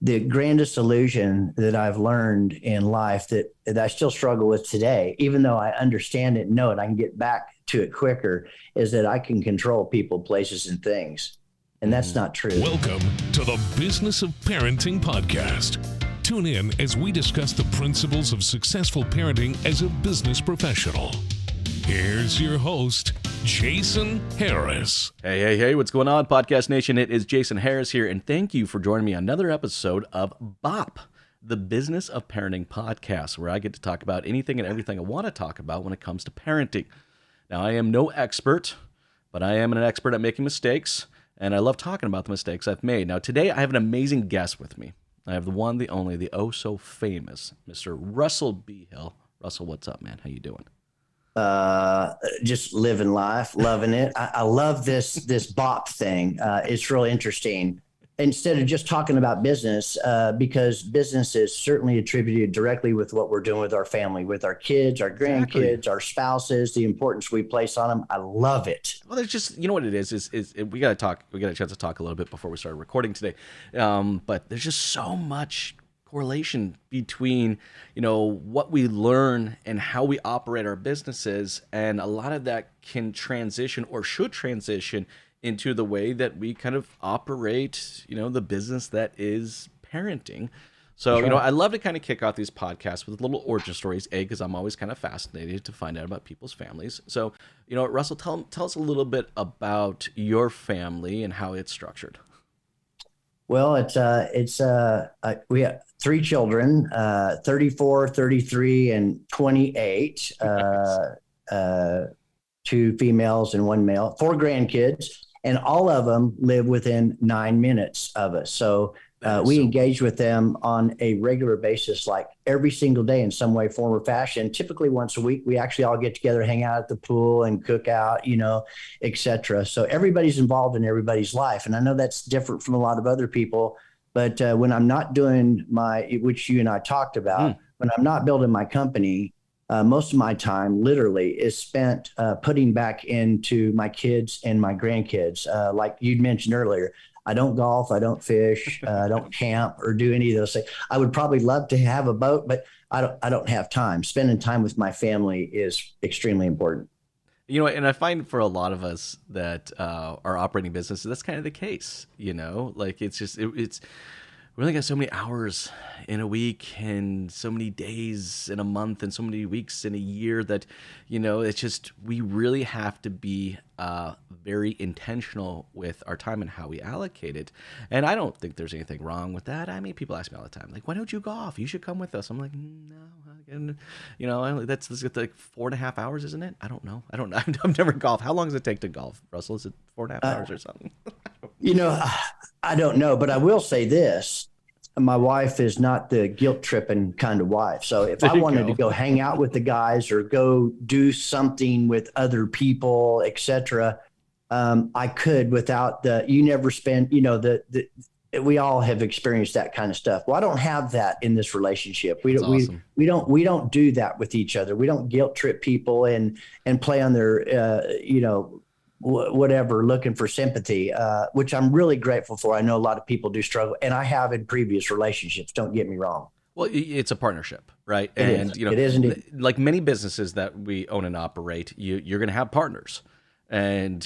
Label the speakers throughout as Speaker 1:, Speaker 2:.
Speaker 1: the grandest illusion that I've learned in life that I still struggle with today, even though I understand it and know it, I can get back to it quicker, is that I can control people, places, and things. And that's not true.
Speaker 2: Welcome to the Business of Parenting podcast. Tune in as we discuss the principles of successful parenting as a business professional. Here's your host, Jason Harris.
Speaker 3: Hey, what's going on, Podcast Nation? It is Jason Harris here, and thank you for joining me on another episode of BOP, the Business of Parenting podcast, where I get to talk about anything and everything I want to talk about when it comes to parenting. Now, I am no expert, but I am an expert at making mistakes, and I love talking about the mistakes I've made. Now, today I have an amazing guest with me. I have the one, the only, the oh-so-famous Mr. Russell B. Hill. Russell, what's up, man? How you doing?
Speaker 1: Just living life, loving it. I love this BOP thing. It's really interesting. Instead of just talking about business, because business is certainly attributed directly with what we're doing with our family, with our kids, our grandkids, our spouses, the importance we place on them. I love it.
Speaker 3: Well, there's just, you know what it is we got a chance to talk a little bit before we started recording today. But there's just so much correlation between, what we learn and how we operate our businesses. And a lot of that can transition or should transition into the way that we kind of operate, the business that is parenting. So,
Speaker 1: Sure.
Speaker 3: I love to kind of kick off these podcasts with little origin stories, because I'm always kind of fascinated to find out about people's families. So, Russell, tell us a little bit about your family and how it's structured.
Speaker 1: Well, we have 3 children, 34, 33, and 28, 2 females and 1 male, 4 grandkids, and all of them live within 9 minutes of us. So we engage with them on a regular basis, like every single day in some way, form, or fashion. Typically once a week, we actually all get together, hang out at the pool and cook out, et cetera. So everybody's involved in everybody's life. And I know that's different from a lot of other people. But when I'm not doing which you and I talked about, when I'm not building my company, most of my time literally is spent putting back into my kids and my grandkids. Like you'd mentioned earlier, I don't golf, I don't fish, I don't camp or do any of those things. I would probably love to have a boat, but I don't have time. Spending time with my family is extremely important.
Speaker 3: And I find for a lot of us that are operating businesses, that's kind of the case. Like it's we only got so many hours in a week and so many days in a month and so many weeks in a year that, it's just, we really have to be very intentional with our time and how we allocate it. And I don't think there's anything wrong with that. I mean, people ask me all the time, like, why don't you golf? You should come with us. I'm like, no, that's like 4.5 hours, isn't it? I don't know. I've never golfed. How long does it take to golf, Russell? Is it 4.5 hours or something?
Speaker 1: I don't know, but I will say this. My wife is not the guilt tripping kind of wife. So if I wanted to go hang out with the guys or go do something with other people, et cetera, I could without you never spend, we all have experienced that kind of stuff. Well, I don't have that in this relationship. We don't do that with each other. We don't guilt trip people and play on their, whatever, looking for sympathy, which I'm really grateful for. I know a lot of people do struggle, and I have in previous relationships. Don't get me wrong.
Speaker 3: Well, it's a partnership, right?
Speaker 1: It is indeed.
Speaker 3: Like many businesses that we own and operate, you're going to have partners, and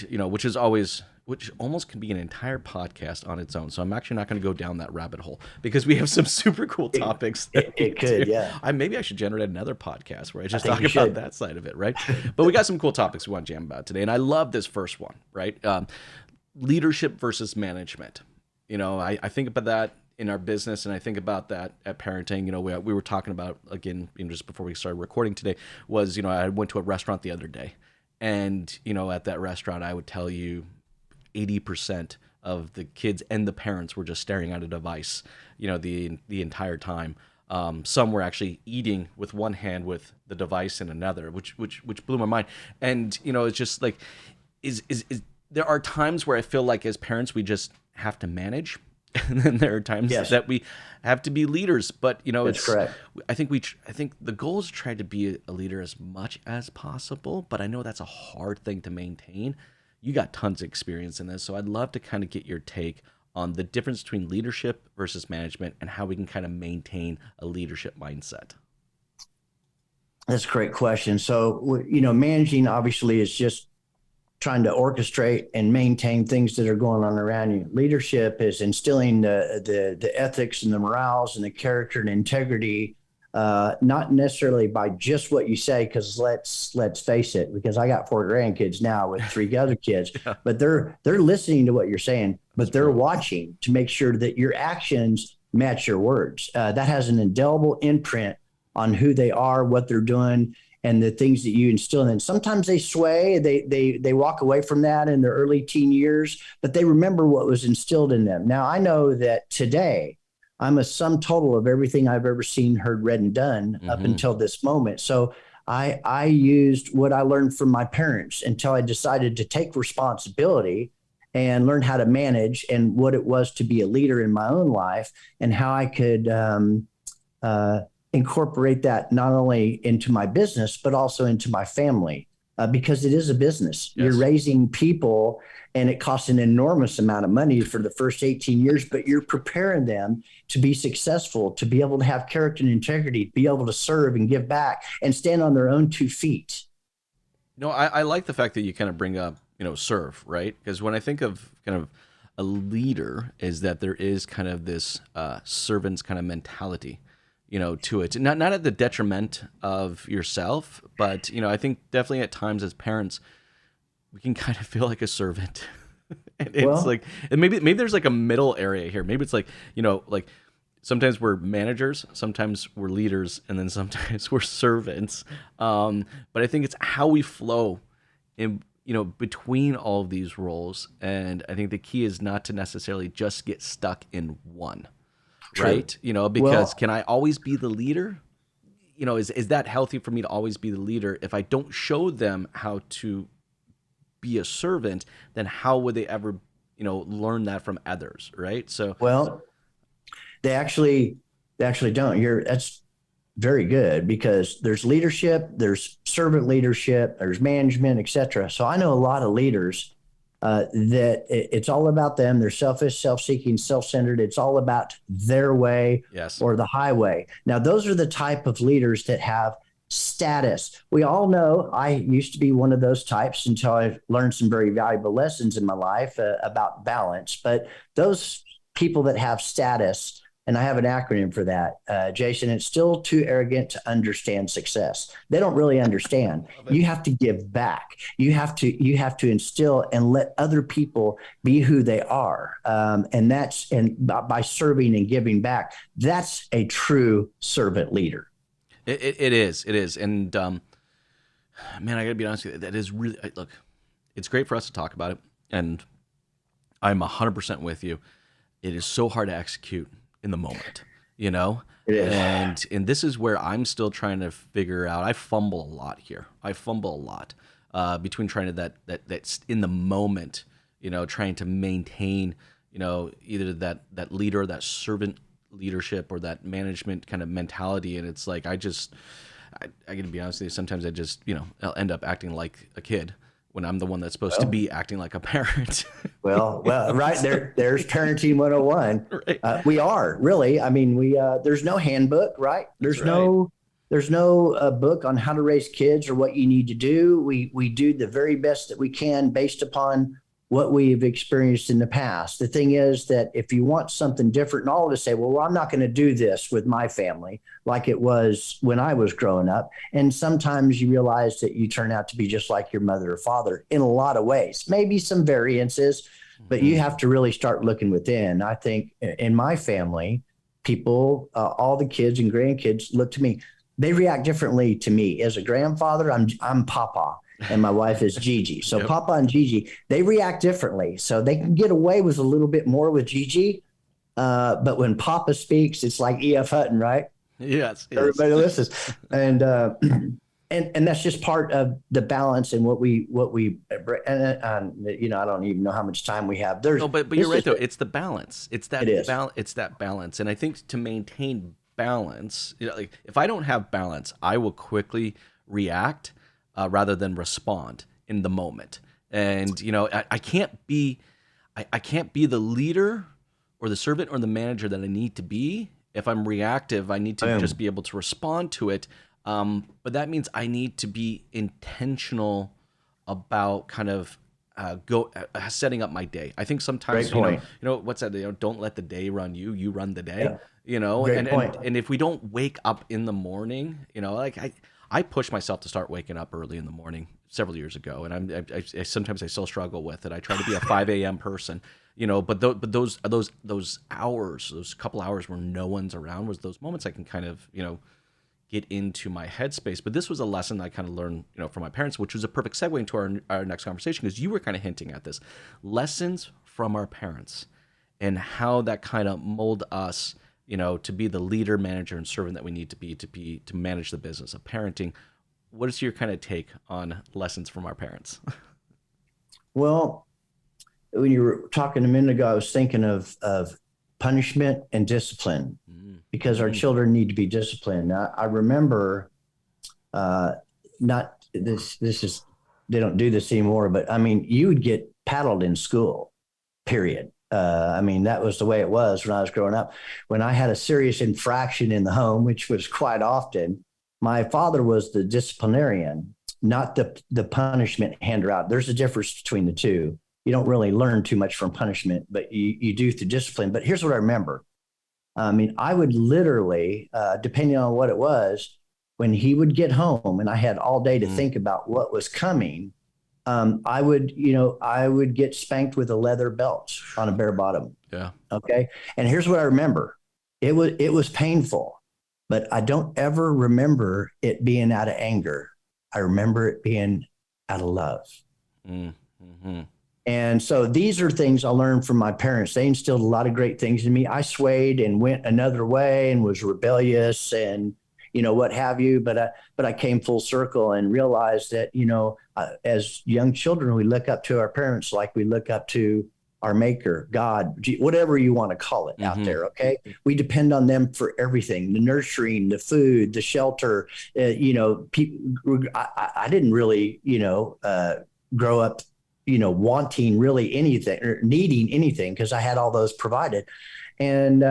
Speaker 3: which almost can be an entire podcast on its own. So I'm actually not going to go down that rabbit hole because we have some super cool topics.
Speaker 1: It could, yeah.
Speaker 3: Maybe I should generate another podcast where I just talk about that side of it, right? But we got some cool topics we want to jam about today. And I love this first one, right? Leadership versus management. I think about that in our business, and I think about that at parenting. We were talking about, again, just before we started recording today, was, I went to a restaurant the other day. And, at that restaurant, I would tell you, 80% of the kids and the parents were just staring at a device, the entire time. Some were actually eating with one hand with the device in another, which blew my mind. And it's just like, is there are times where I feel like as parents we just have to manage, and then there are times that we have to be leaders. But
Speaker 1: That's correct.
Speaker 3: I think the goal is to try to be a leader as much as possible. But I know that's a hard thing to maintain. You got tons of experience in this, so I'd love to kind of get your take on the difference between leadership versus management and how we can kind of maintain a leadership mindset?
Speaker 1: That's a great question. So, managing obviously is just trying to orchestrate and maintain things that are going on around you. Leadership is instilling the ethics and the morals and the character and integrity, not necessarily by just what you say, because let's face it, because I got 4 grandkids now with 3 other kids,
Speaker 3: Yeah.
Speaker 1: but they're listening to what you're saying, but they're watching to make sure that your actions match your words. That has an indelible imprint on who they are, what they're doing, and the things that you instill in them. Sometimes they sway, they walk away from that in their early teen years, but they remember what was instilled in them. Now, I know that today I'm a sum total of everything I've ever seen, heard, read, and done up until this moment. So I used what I learned from my parents until I decided to take responsibility and learn how to manage and what it was to be a leader in my own life and how I could incorporate that not only into my business, but also into my family, because it is a business. Yes. You're raising people and it costs an enormous amount of money for the first 18 years, but you're preparing them to be successful, to be able to have character and integrity, be able to serve and give back and stand on their own 2 feet.
Speaker 3: I like the fact that you kind of bring up, serve, right? Because when I think of kind of a leader, is that there is kind of this servant's kind of mentality, to it, not at the detriment of yourself, but, I think definitely at times as parents, we can kind of feel like a servant. And it's and maybe there's like a middle area here. Maybe it's like, like sometimes we're managers, sometimes we're leaders, and then sometimes we're servants. But I think it's how we flow in, between all of these roles. And I think the key is not to necessarily just get stuck in one. True. Right? Because can I always be the leader? Is that healthy for me to always be the leader? If I don't show them how to be a servant, then how would they ever, learn that from others? Right. So,
Speaker 1: they actually don't. That's very good, because there's leadership, there's servant leadership, there's management, etc. So I know a lot of leaders that it's all about them. They're selfish, self-seeking, self-centered. It's all about their way or the highway. Now, those are the type of leaders that have status. We all know I used to be one of those types until I learned some very valuable lessons in my life about balance. But those people that have status, and I have an acronym for that, Jason, it's still too arrogant to understand success. They don't really understand. You have to give back. You have to instill and let other people be who they are. And by serving and giving back, that's a true servant leader.
Speaker 3: It is. And man, I gotta be honest with you, that is really, look, it's great for us to talk about it. And I'm 100% with you. It is so hard to execute in the moment, It is. And this is where I'm still trying to figure out. I fumble a lot here. Between trying to that's in the moment, trying to maintain, either that leader, that servant leadership, or that management kind of mentality. And it's like, I gotta be honest with you, sometimes I just, I'll end up acting like a kid when I'm the one that's supposed to be acting like a parent. well,
Speaker 1: right there's parenting 101. Right. We are really, there's no handbook, right? There's no book on how to raise kids or what you need to do. We do the very best that we can based upon what we've experienced in the past. The thing is that if you want something different, and all of us say, well, I'm not going to do this with my family like it was when I was growing up. And sometimes you realize that you turn out to be just like your mother or father in a lot of ways, maybe some variances, but you have to really start looking within. I think in my family, people, all the kids and grandkids look to me. They react differently to me. As a grandfather, I'm Papa. And my wife is Gigi. So yep. Papa and Gigi, they react differently. So they can get away with a little bit more with Gigi. But when Papa speaks, it's like E.F. Hutton, right?
Speaker 3: Yes.
Speaker 1: Everybody listens. And that's just part of the balance and what we and I don't even know how much time we have.
Speaker 3: No, but you're right, though. It's the balance. It's that balance. And I think to maintain balance, like if I don't have balance, I will quickly react rather than respond in the moment. And I can't be the leader or the servant or the manager that I need to be. If I'm reactive, I need to just be able to respond to it. But that means I need to be intentional about kind of setting up my day. I think sometimes, what's that? Don't let the day run you. You run the day. Yeah. And if we don't wake up in the morning, like I pushed myself to start waking up early in the morning several years ago, and I sometimes I still struggle with it. I try to be a 5 a.m. person, but those hours, those couple hours where no one's around, was those moments I can kind of get into my headspace. But this was a lesson I kind of learned, from my parents, which was a perfect segue into our next conversation, because you were kind of hinting at this. Lessons from our parents and how that kind of mold us, to be the leader, manager, and servant that we need to manage the business of parenting. What is your kind of take on lessons from our parents?
Speaker 1: Well, when you were talking a minute ago, I was thinking of punishment and discipline, because our children need to be disciplined. Now, I remember, not this is, they don't do this anymore, but I mean, you would get paddled in school, period. That was the way it was when I was growing up. When I had a serious infraction in the home, which was quite often, my father was the disciplinarian, not the punishment hander out. There's a difference between the two. You don't really learn too much from punishment, but you do through discipline. But here's what I remember. I would literally, depending on what it was, when he would get home and I had all day to think about what was coming, I would get spanked with a leather belt on a bare bottom.
Speaker 3: Yeah.
Speaker 1: Okay. And here's what I remember. It was painful, but I don't ever remember it being out of anger. I remember it being out of love. Mm-hmm. And so these are things I learned from my parents. They instilled a lot of great things in me. I swayed and went another way and was rebellious and, what have you. But I came full circle and realized that, as young children, we look up to our parents like we look up to our maker, God, whatever you want to call it out there. Okay. We depend on them for everything, the nurturing, the food, the shelter. People, I didn't really, grow up, wanting really anything or needing anything, because I had all those provided. And,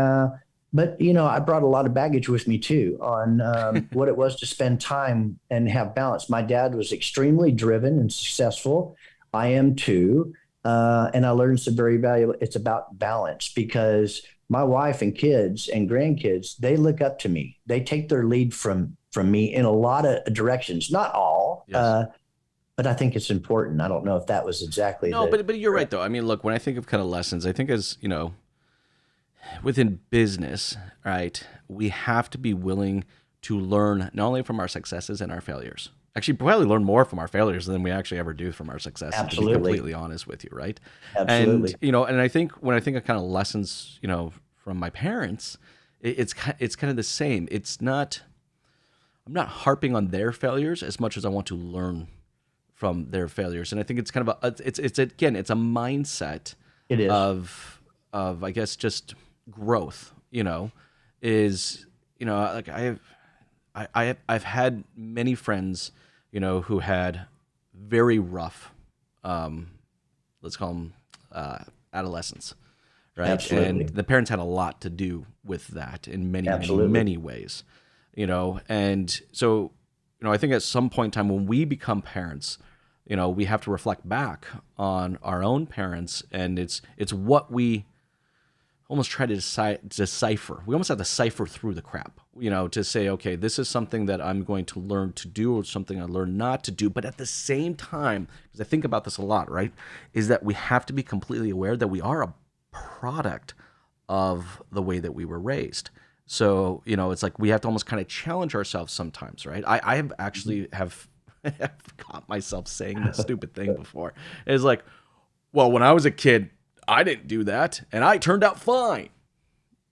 Speaker 1: but, I brought a lot of baggage with me too on what it was to spend time and have balance. My dad was extremely driven and successful. I am too. And I learned some very valuable, it's about balance, because my wife and kids and grandkids, they look up to me. They take their lead from me in a lot of directions, not all, yes. But I think it's important. I don't know if that was exactly.
Speaker 3: No, but you're right though. I mean, look, when I think of kind of lessons, I think as, within business, right, we have to be willing to learn not only from our successes and our failures. Actually, probably learn more from our failures than we actually ever do from our successes.
Speaker 1: Absolutely.
Speaker 3: To be completely honest with you, right?
Speaker 1: Absolutely.
Speaker 3: And I think when I think of kind of lessons, from my parents, it's kind of the same. I'm not harping on their failures as much as I want to learn from their failures. And I think it's kind of it's a mindset.
Speaker 1: It is
Speaker 3: of I guess just growth. Like I've had many friends, who had very rough, let's call them adolescence, right?
Speaker 1: Absolutely.
Speaker 3: And the parents had a lot to do with that in many ways, And so, I think at some point in time when we become parents, we have to reflect back on our own parents, and it's what we almost try to decipher. We almost have to cipher through the crap, to say, okay, this is something that I'm going to learn to do or something I learn not to do. But at the same time, because I think about this a lot, right, is that we have to be completely aware that we are a product of the way that we were raised. So, it's like we have to almost kind of challenge ourselves sometimes, right? I have actually have caught myself saying this stupid thing before. It's like, well, when I was a kid, I didn't do that, and I turned out fine.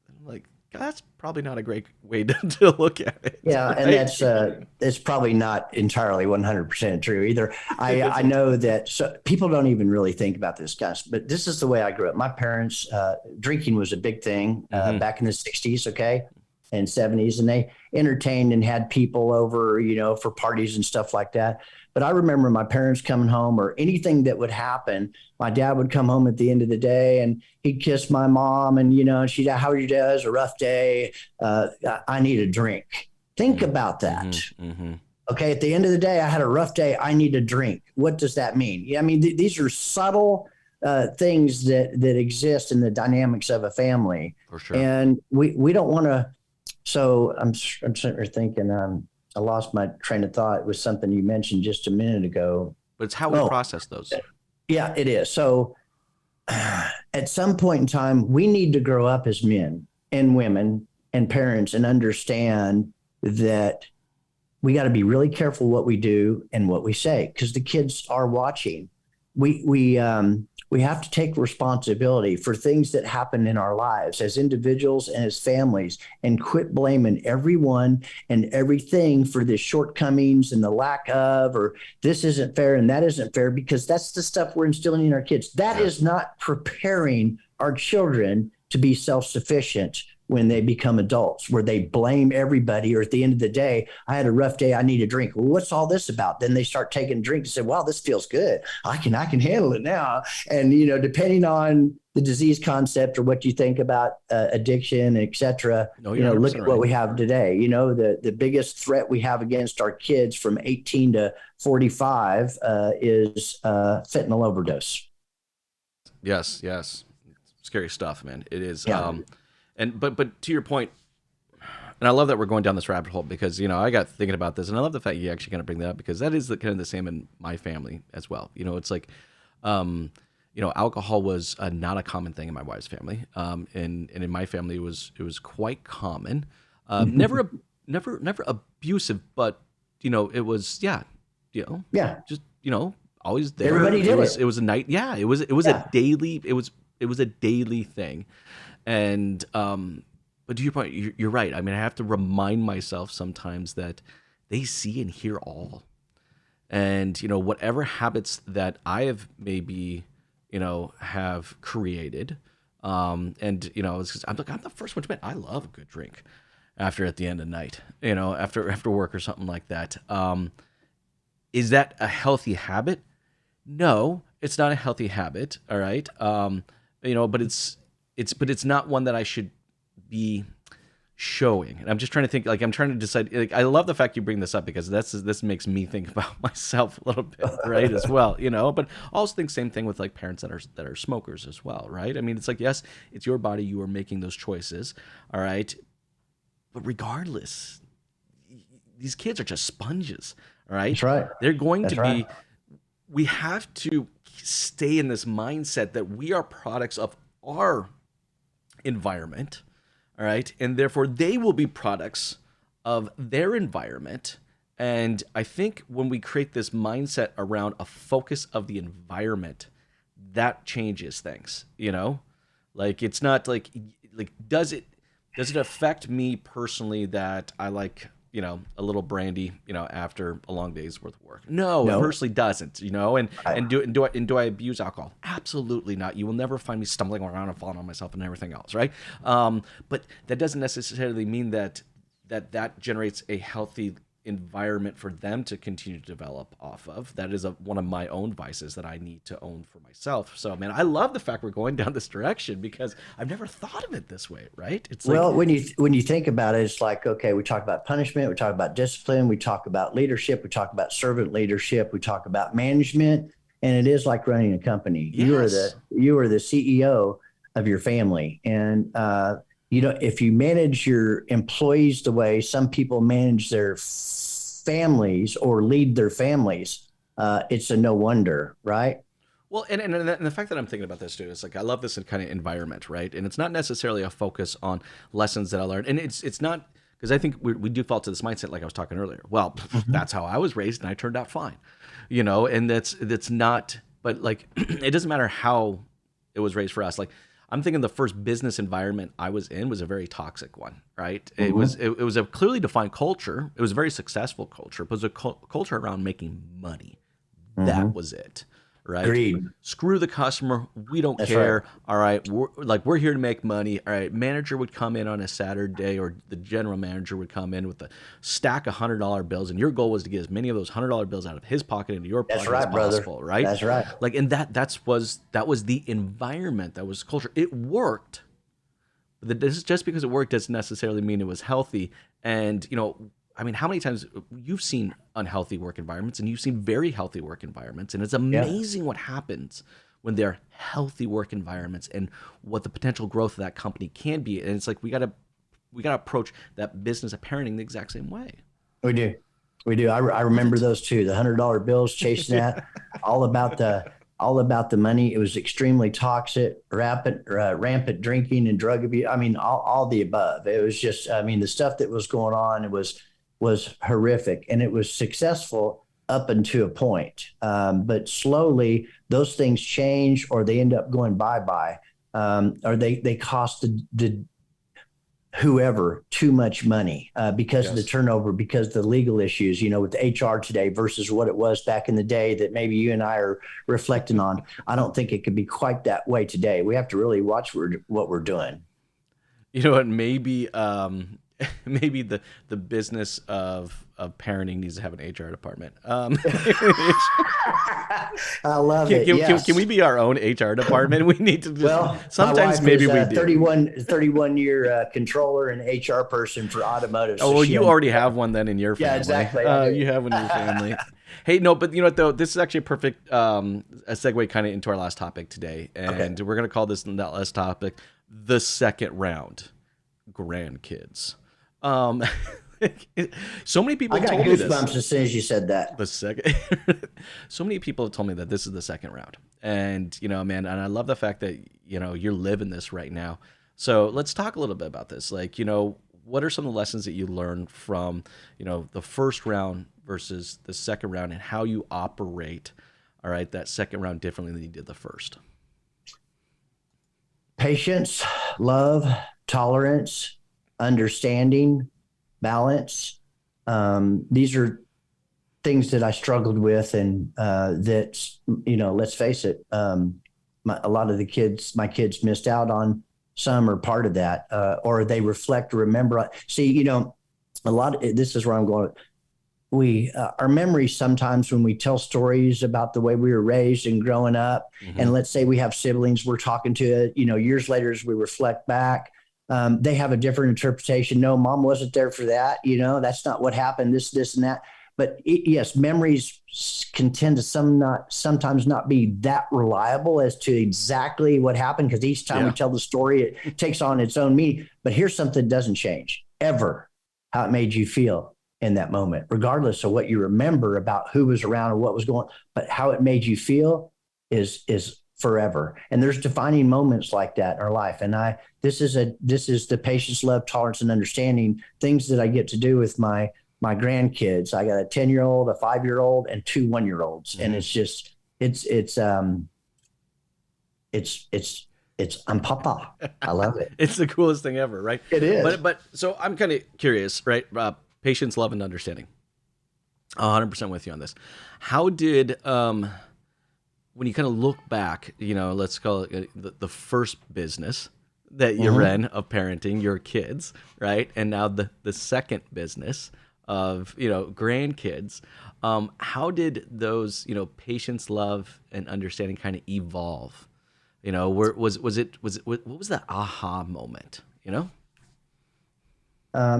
Speaker 3: I'm like, that's probably not a great way to look at it.
Speaker 1: Yeah, right? And it's probably not entirely 100% true either. I know that people don't even really think about this, guys, but this is the way I grew up. My parents, drinking was a big thing back in the 60s, okay? and 70s, and they entertained and had people over, for parties and stuff like that. But I remember my parents coming home, or anything that would happen. My dad would come home at the end of the day and he'd kiss my mom, and, she'd, how are you, Dad? It was a rough day. I need a drink. Think about that.
Speaker 3: Mm-hmm.
Speaker 1: Okay. At the end of the day, I had a rough day. I need a drink. What does that mean? Yeah, I mean, these are subtle things that exist in the dynamics of a family.
Speaker 3: For sure.
Speaker 1: And we don't want to. So I'm sitting here thinking, I lost my train of thought. It was something you mentioned just a minute ago.
Speaker 3: But it's how we process those.
Speaker 1: Yeah, it is. So at some point in time, we need to grow up as men and women and parents and understand that we got to be really careful what we do and what we say, because the kids are watching. We have to take responsibility for things that happen in our lives as individuals and as families, and quit blaming everyone and everything for the shortcomings and the lack of, or this isn't fair and that isn't fair, because that's the stuff we're instilling in our kids. That is not preparing our children to be self-sufficient when they become adults, where they blame everybody, or at the end of the day, I had a rough day, I need a drink. Well, what's all this about? Then they start taking drinks and say, wow, this feels good. I can handle it now. And, depending on the disease concept or what you think about addiction, et cetera, look at what we have today. The biggest threat we have against our kids from 18 to 45 is fentanyl overdose.
Speaker 3: Yes. Scary stuff, man. It is.
Speaker 1: Yeah.
Speaker 3: But to your point, and I love that we're going down this rabbit hole, because I got thinking about this, and I love the fact you actually kind of bring that up, because that is kind of the same in my family as well. It's like, alcohol was not a common thing in my wife's family, and in my family it was quite common. Never abusive, but it was just always there.
Speaker 1: Everybody did
Speaker 3: it. It was a night. Yeah, it was a daily. It was a daily thing. And, but to your point, you're right. I mean, I have to remind myself sometimes that they see and hear all. And, whatever habits that I have maybe, have created, and, it's 'cause I'm the first one to admit, I love a good drink at the end of the night, after work or something like that. Is that a healthy habit? No, it's not a healthy habit. All right. But it's not one that I should be showing. And I'm just trying to think, I'm trying to decide, I love the fact you bring this up, because this makes me think about myself a little bit, right, as well, but I also think same thing with parents that are smokers as well, right? I mean, it's yes, it's your body, you are making those choices, all right? But regardless, these kids are just sponges, all right?
Speaker 1: That's right.
Speaker 3: They're going to be, we have to stay in this mindset that we are products of our environment, all right, and therefore they will be products of their environment. And I think when we create this mindset around a focus of the environment, that changes things. It's not does it affect me personally that I like a little brandy, after a long day's worth of work? No, it personally doesn't, and do I abuse alcohol? Absolutely not. You will never find me stumbling around and falling on myself and everything else, right? But that doesn't necessarily mean that generates a healthy environment for them to continue to develop off of. That is one of my own vices that I need to own for myself. So, man, I love the fact we're going down this direction, because I've never thought of it this way, right? It's
Speaker 1: when you think about it, it's okay, we talk about punishment, we talk about discipline, we talk about leadership, we talk about servant leadership, we talk about management, and it is like running a company.
Speaker 3: Yes.
Speaker 1: You are the CEO of your family, and if you manage your employees the way some people manage their families or lead their families, it's a no wonder, right?
Speaker 3: Well, and the fact that I'm thinking about this too is I love this kind of environment, right? And it's not necessarily a focus on lessons that I learned, and it's not, because I think we default to this mindset, like I was talking earlier. Well, that's how I was raised, and I turned out fine, and that's not. But it doesn't matter how it was raised for us. I'm thinking the first business environment I was in was a very toxic one, right? Mm-hmm. It was a clearly defined culture. It was a very successful culture. It was a culture around making money. Mm-hmm. That was it. right?
Speaker 1: Agreed.
Speaker 3: Screw the customer. We don't care.
Speaker 1: Right.
Speaker 3: All right. We're here to make money. All right. Manager would come in on a Saturday, or the general manager would come in with a stack of $100 bills. And your goal was to get as many of those $100 bills out of his pocket into your pocket as possible.
Speaker 1: Brother.
Speaker 3: Right.
Speaker 1: That's right.
Speaker 3: Like, and that was the environment. That was culture. It worked. But just because it worked doesn't necessarily mean it was healthy. And, I mean, how many times you've seen unhealthy work environments and you've seen very healthy work environments, and it's amazing what happens when they're healthy work environments and what the potential growth of that company can be. And it's like we gotta approach that business of parenting the exact same way.
Speaker 1: We do. I remember those too. The $100 bills, chasing that, all about the money. It was extremely toxic, rampant drinking and drug abuse. I mean, all the above. It was just, I mean, the stuff that was going on, it was horrific, and it was successful up until a point. But slowly those things change, or they end up going bye-bye, or they cost the whoever too much money because of the turnover, because of the legal issues, with the HR today versus what it was back in the day that maybe you and I are reflecting on. I don't think it could be quite that way today. We have to really watch what we're doing.
Speaker 3: You know what? Maybe the business of parenting needs to have an HR department.
Speaker 1: I love it. Yes.
Speaker 3: Can we be our own HR department? We need to. Sometimes maybe we do.
Speaker 1: 31 year controller and HR person for automotive.
Speaker 3: Oh, well, you already have one then in your family.
Speaker 1: Yeah, exactly.
Speaker 3: You have one in your family. Hey, no, but you know what though? This is actually a perfect a segue kind of into our last topic today, and we're gonna call this that last topic the second round, grandkids. So many people told me this. I got
Speaker 1: goosebumps as soon as you said that.
Speaker 3: The second, so many people have told me that this is the second round, and man, and I love the fact that you're living this right now. So let's talk a little bit about this. Like, what are some of the lessons that you learned from the first round versus the second round, and how you operate, all right, that second round differently than you did the first?
Speaker 1: Patience, love, tolerance, understanding, balance. These are things that I struggled with, and that, let's face it, a lot of my kids missed out on some or part of that, or they reflect or remember. See, this is where I'm going. Our memories sometimes, when we tell stories about the way we were raised and growing up, and let's say we have siblings we're talking to, years later as we reflect back, they have a different interpretation. No, mom wasn't there for that. That's not what happened, this, and that. But yes, memories can tend to sometimes not be that reliable as to exactly what happened, because each time we tell the story, it takes on its own meaning. But here's something that doesn't change ever: how it made you feel in that moment, regardless of what you remember about who was around or what was going on. But how it made you feel is forever. And there's defining moments like that in our life. And this is the patience, love, tolerance, and understanding things that I get to do with my grandkids. I got a 10-year-old, a 5-year-old, and 2 1-year-olds. And it's just, I'm Papa. I love it.
Speaker 3: It's the coolest thing ever, right?
Speaker 1: It is.
Speaker 3: But so I'm kind of curious, right? Patience, love, and understanding. 100% with you on this. How did, when you kind of look back, let's call it the first business that you ran of parenting your kids, right? And now the second business of, grandkids. How did those, patience, love, and understanding kind of evolve? What was that aha moment,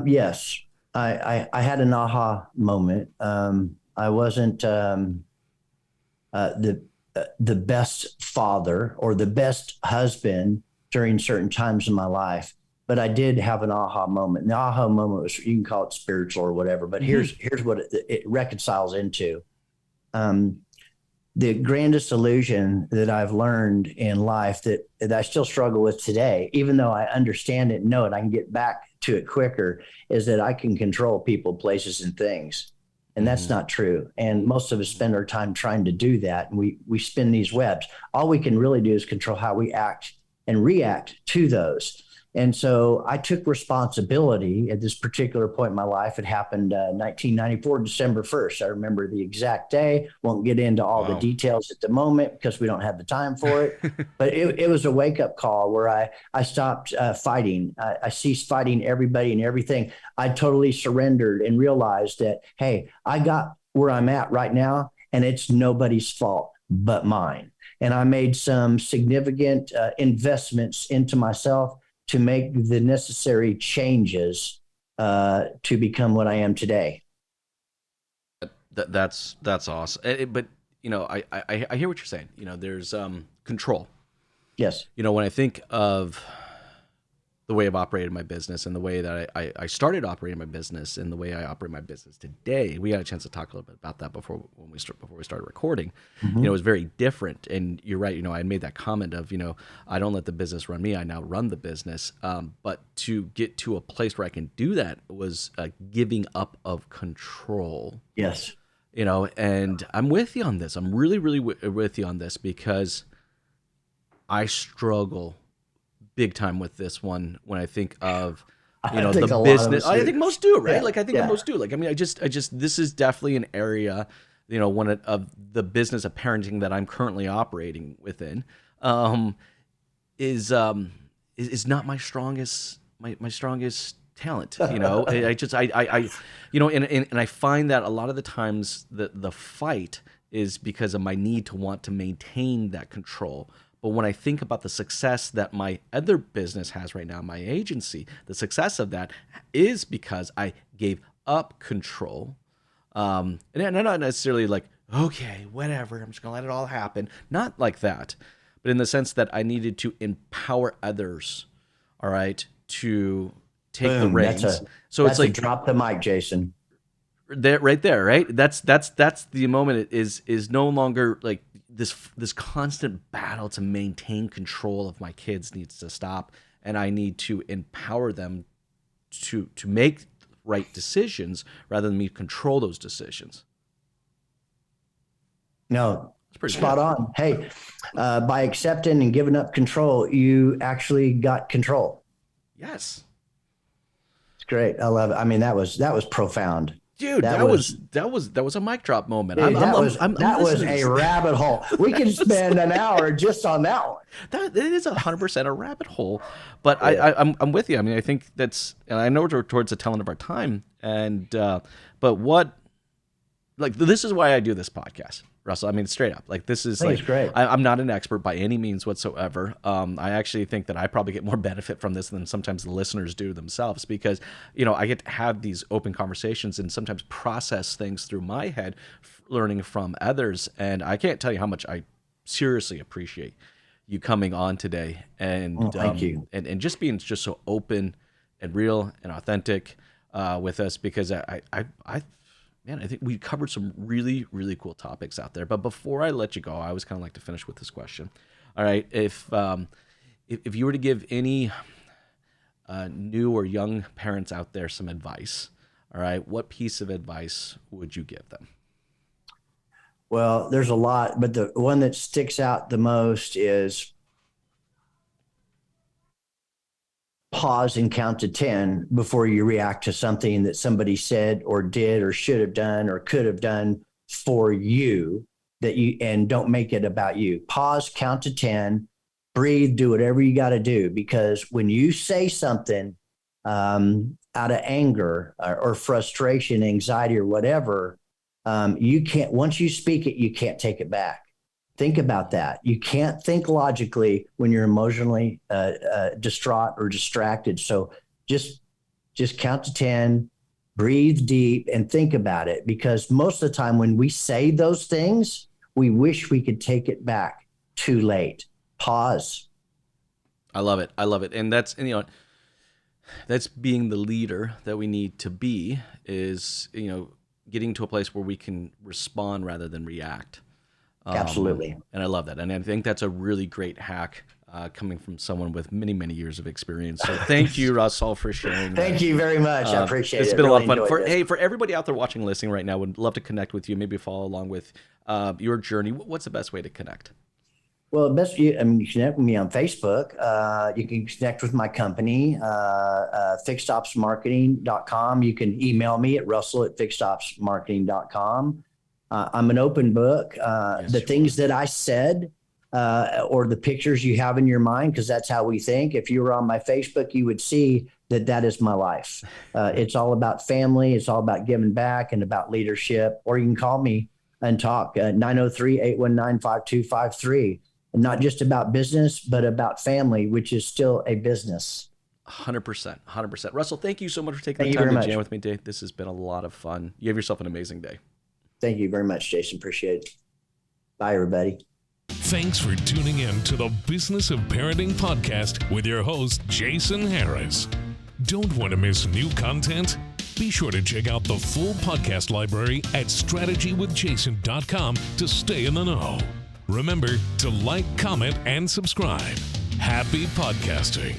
Speaker 1: Yes, I had an aha moment. I wasn't the best father or the best husband during certain times in my life, but I did have an aha moment. And the aha moment was, you can call it spiritual or whatever, but here's what it reconciles into. The grandest illusion that I've learned in life that I still struggle with today, even though I understand it and know it, I can get back to it quicker, is that I can control people, places, and things. And that's not true. And most of us spend our time trying to do that. And we spin these webs. All we can really do is control how we act and react to those. And so I took responsibility at this particular point in my life. It happened 1994, December 1st. I remember the exact day. Won't get into all the details at the moment because we don't have the time for it. But it was a wake-up call where I stopped fighting. I ceased fighting everybody and everything. I totally surrendered and realized that, hey, I got where I'm at right now, and it's nobody's fault but mine. And I made some significant investments into myself to make the necessary changes to become what I am today.
Speaker 3: That's awesome. But I hear what you're saying. There's control.
Speaker 1: Yes.
Speaker 3: When I think of the way I've operated my business and the way that I started operating my business and the way I operate my business today, we had a chance to talk a little bit about that before we started recording.
Speaker 1: Mm-hmm.
Speaker 3: It was very different. And you're right. I made that comment of, I don't let the business run me. I now run the business. But to get to a place where I can do that was giving up of control.
Speaker 1: Yes.
Speaker 3: And I'm with you on this. I'm really, really with you on this because I struggle big time with this one when I think of the business. I think most do, right? I think most do. I just this is definitely an area, one of the business of parenting that I'm currently operating within, is not my strongest talent. And I find that a lot of the times the fight is because of my need to want to maintain that control. But when I think about the success that my other business has right now, my agency, the success of that is because I gave up control. And I'm not necessarily like, okay, whatever, I'm just going to let it all happen. Not like that, but in the sense that I needed to empower others, all right, to take the reins.
Speaker 1: It's like drop the mic, Jason.
Speaker 3: Right there, right? That's the moment. It is no longer like this constant battle to maintain control of my kids needs to stop, and I need to empower them to make right decisions rather than me control those decisions.
Speaker 1: No, spot on. Hey, by accepting and giving up control, you actually got control.
Speaker 3: Yes,
Speaker 1: it's great. I love it. I mean, that was profound.
Speaker 3: Dude, that was a mic drop moment.
Speaker 1: Dude, that was a rabbit hole. We can spend an hour just on that one.
Speaker 3: It is 100% a rabbit hole, but yeah. I'm with you. I mean, I think and I know we're towards the tail end of our time, but this is why I do this podcast, Russell. I mean, straight up, this is
Speaker 1: great.
Speaker 3: I'm not an expert by any means whatsoever. I actually think that I probably get more benefit from this than sometimes the listeners do themselves because, I get to have these open conversations and sometimes process things through my head, learning from others. And I can't tell you how much I seriously appreciate you coming on today and
Speaker 1: thank you.
Speaker 3: And just being just so open and real and authentic with us because I think we covered some really, really cool topics out there. But before I let you go, I always kind of like to finish with this question. All right, if you were to give any new or young parents out there some advice, all right, what piece of advice would you give them?
Speaker 1: Well, there's a lot, but the one that sticks out the most is pause and count to 10 before you react to something that somebody said or did or should have done or could have done for you and don't make it about you. Pause, count to 10, breathe, do whatever you got to do, because when you say something out of anger or frustration, anxiety or whatever, you can't, once you speak it, you can't take it back. Think about that. You can't think logically when you're emotionally distraught or distracted. So just count to 10, breathe deep, and think about it. Because most of the time when we say those things, we wish we could take it back. Too late. Pause.
Speaker 3: I love it. And that's being the leader that we need to be, is, getting to a place where we can respond rather than react.
Speaker 1: Absolutely.
Speaker 3: And I love that. And I think that's a really great hack coming from someone with many, many years of experience. So thank you, Russell, for sharing.
Speaker 1: Thank you very much. I appreciate it.
Speaker 3: It's been a lot of fun. For everybody out there watching, listening right now, would love to connect with you, maybe follow along with your journey. What's the best way to connect?
Speaker 1: Well, you can connect with me on Facebook. You can connect with my company, fixedopsmarketing.com. You can email me at russell@fixedopsmarketing.com. I'm an open book. The things that I said or the pictures you have in your mind, because that's how we think. If you were on my Facebook, you would see that is my life. It's all about family. It's all about giving back and about leadership. Or you can call me and talk, 903-819-5253. And not just about business, but about family, which is still a business.
Speaker 3: 100%. 100%. Russell, thank you so much for taking the time to jam with me today. This has been a lot of fun. You have yourself an amazing day.
Speaker 1: Thank you very much, Jason. Appreciate it. Bye, everybody.
Speaker 2: Thanks for tuning in to the Business of Parenting podcast with your host, Jason Harris. Don't want to miss new content? Be sure to check out the full podcast library at strategywithjason.com to stay in the know. Remember to like, comment, and subscribe. Happy podcasting.